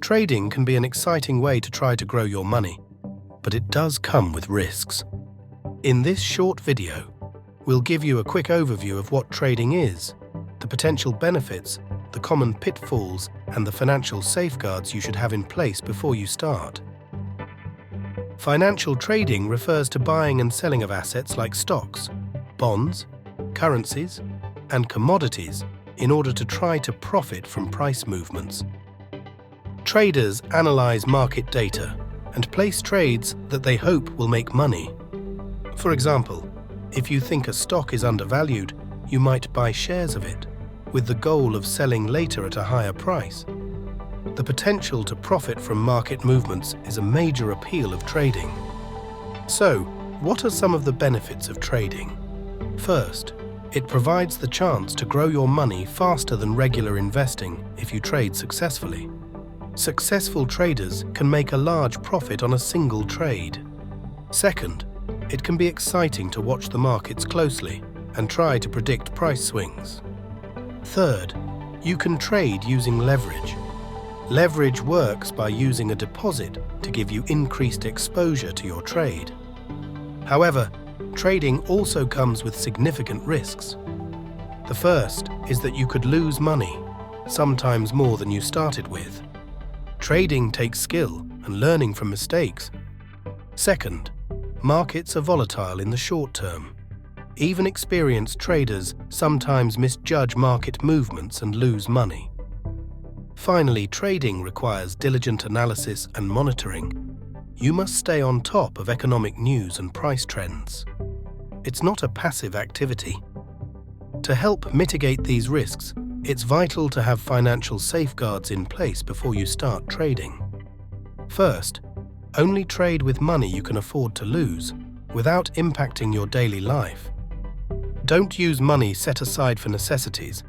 Trading can be an exciting way to try to grow your money, but it does come with risks. In this short video, we'll give you a quick overview of what trading is, the potential benefits, the common pitfalls, and the financial safeguards you should have in place before you start. Financial trading refers to buying and selling of assets like stocks, bonds, currencies, and commodities in order to try to profit from price movements. Traders analyze market data and place trades that they hope will make money. For example, if you think a stock is undervalued, you might buy shares of it, with the goal of selling later at a higher price. The potential to profit from market movements is a major appeal of trading. So, what are some of the benefits of trading? First, it provides the chance to grow your money faster than regular investing if you trade successfully. Successful traders can make a large profit on a single trade. Second, it can be exciting to watch the markets closely and try to predict price swings. Third, you can trade using leverage. Leverage works by using a deposit to give you increased exposure to your trade. However, trading also comes with significant risks. The first is that you could lose money, sometimes more than you started with. Trading takes skill and learning from mistakes. Second, markets are volatile in the short term. Even experienced traders sometimes misjudge market movements and lose money. Finally, trading requires diligent analysis and monitoring. You must stay on top of economic news and price trends. It's not a passive activity. To help mitigate these risks, it's vital to have financial safeguards in place before you start trading. First, only trade with money you can afford to lose, without impacting your daily life. Don't use money set aside for necessities.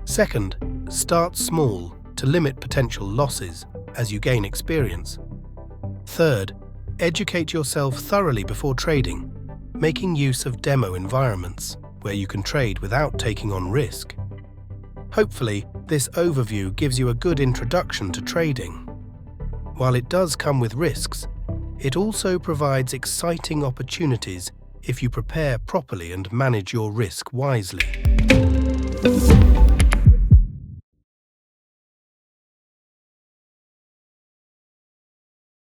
Second, start small to limit potential losses as you gain experience. Third, educate yourself thoroughly before trading, making use of demo environments where you can trade without taking on risk. Hopefully, this overview gives you a good introduction to trading. While it does come with risks, it also provides exciting opportunities if you prepare properly and manage your risk wisely.